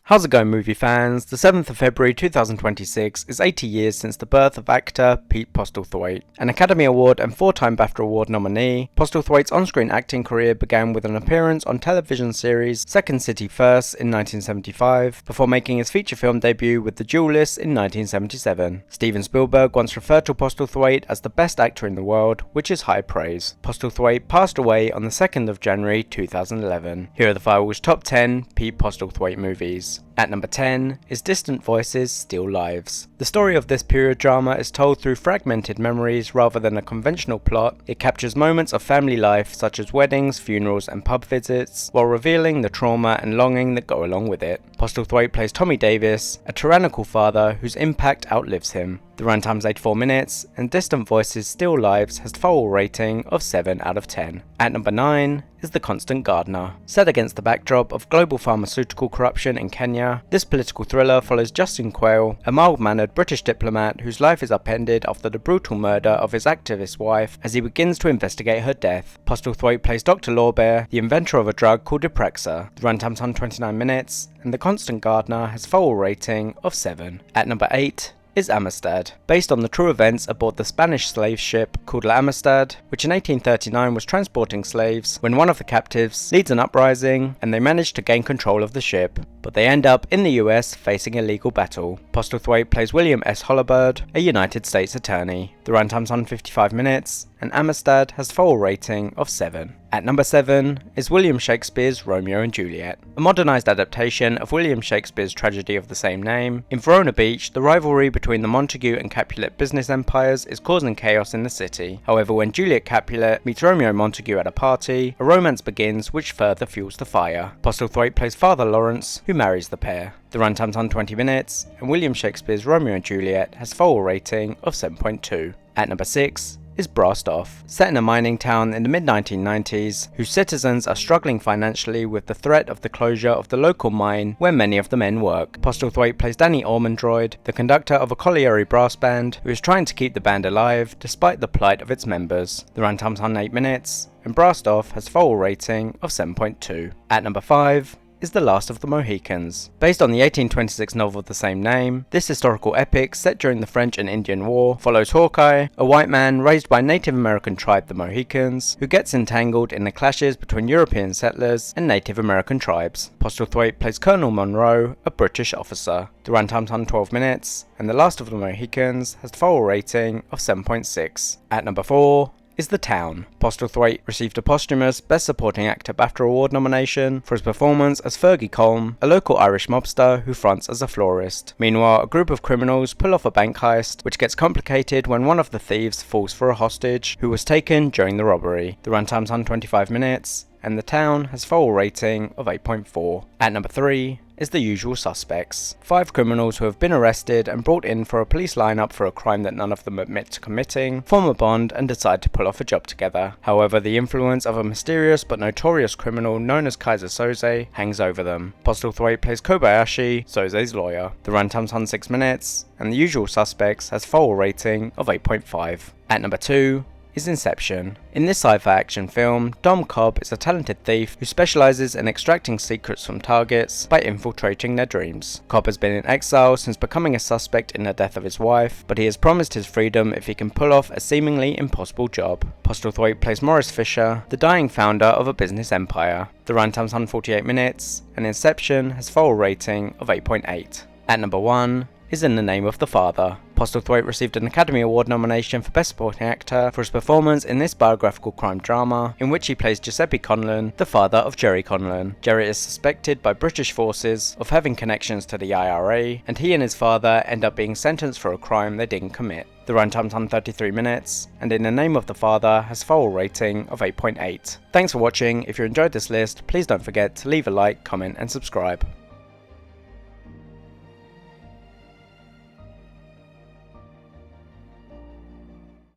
How's it going, movie fans? The 7th of February 2026 is 80 years since the birth of actor Pete Postlethwaite. An Academy Award and 4-time BAFTA Award nominee, Postlethwaite's on-screen acting career began with an appearance on television series Second City First in 1975, before making his feature film debut with The Duellists in 1977. Steven Spielberg once referred to Postlethwaite as the best actor in the world, which is high praise. Postlethwaite passed away on the 2nd of January 2011. Here are the Firewall's top 10 Pete Postlethwaite movies. At number 10 is Distant Voices, Still Lives. The story of this period drama is told through fragmented memories rather than a conventional plot. It captures moments of family life such as weddings, funerals and pub visits, while revealing the trauma and longing that go along with it. Postlethwaite plays Tommy Davis, a tyrannical father whose impact outlives him. The runtime is 84 minutes, and Distant Voices Still Lives has a Firewall rating of 7 out of 10. At number 9 is The Constant Gardener. Set against the backdrop of global pharmaceutical corruption in Kenya, this political thriller follows Justin Quayle, a mild-mannered British diplomat whose life is upended after the brutal murder of his activist wife as he begins to investigate her death. Postlethwaite plays Dr. Lawbear, the inventor of a drug called Deprexa. The runtime is 129 minutes, and The Constant Gardener has a Firewall rating of 7. At number 8 is Amistad, based on the true events aboard the Spanish slave ship called La Amistad, which in 1839 was transporting slaves when one of the captives leads an uprising and they manage to gain control of the ship, but they end up in the US facing a legal battle. Postlethwaite plays William S. Hollibird, a United States attorney. The runtime's 155 minutes, and Amistad has a Firewall rating of 7. At number 7 is William Shakespeare's Romeo and Juliet, a modernised adaptation of William Shakespeare's tragedy of the same name. In Verona Beach, the rivalry between the Montague and Capulet business empires is causing chaos in the city. However, when Juliet Capulet meets Romeo Montague at a party, a romance begins which further fuels the fire. Postlethwaite plays Father Lawrence, who marries the pair. The runtime's 120 minutes, and William Shakespeare's Romeo and Juliet has a Firewall rating of 7.2. At number 6 is Brassed Off, set in a mining town in the mid-1990s, whose citizens are struggling financially with the threat of the closure of the local mine where many of the men work. Postlethwaite plays Danny Ormondroyd, the conductor of a colliery brass band who is trying to keep the band alive despite the plight of its members. The runtime's 108 minutes, and Brassed Off has a Firewall rating of 7.2. At number 5 is The Last of the Mohicans. Based on the 1826 novel of the same name, this historical epic, set during the French and Indian War, follows Hawkeye, a white man raised by Native American tribe the Mohicans, who gets entangled in the clashes between European settlers and Native American tribes. Postlethwaite plays Colonel Monroe, a British officer. The runtime's 112 minutes, and The Last of the Mohicans has a Firewall rating of 7.6. At number 4 is The Town. Postlethwaite received a posthumous Best Supporting Actor BAFTA Award nomination for his performance as Fergie Colm, a local Irish mobster who fronts as a florist. Meanwhile, a group of criminals pull off a bank heist, which gets complicated when one of the thieves falls for a hostage who was taken during the robbery. The runtime's 125 minutes, and The Town has a Firewall rating of 8.4. At number 3 is The Usual Suspects. 5 criminals who have been arrested and brought in for a police lineup for a crime that none of them admit to committing form a bond and decide to pull off a job together. However, the influence of a mysterious but notorious criminal known as Kaiser Soze hangs over them. Postlethwaite plays Kobayashi, Soze's lawyer. The runtime's 106 minutes, and The Usual Suspects has a Firewall rating of 8.5. At number 2 is Inception. In this sci-fi action film, Dom Cobb is a talented thief who specializes in extracting secrets from targets by infiltrating their dreams. Cobb has been in exile since becoming a suspect in the death of his wife, but he has promised his freedom if he can pull off a seemingly impossible job. Postlethwaite plays Morris Fisher, the dying founder of a business empire. The runtime's 148 minutes, and Inception has a Firewall rating of 8.8. At number 1 is In the Name of the Father. Postlethwaite received an Academy Award nomination for Best Supporting Actor for his performance in this biographical crime drama, in which he plays Giuseppe Conlon, the father of Jerry Conlon. Jerry is suspected by British forces of having connections to the IRA, and he and his father end up being sentenced for a crime they didn't commit. The runtime's 133 minutes, and In the Name of the Father has a Firewall rating of 8.8. Thanks for watching. If you enjoyed this list, please don't forget to leave a like, comment and subscribe.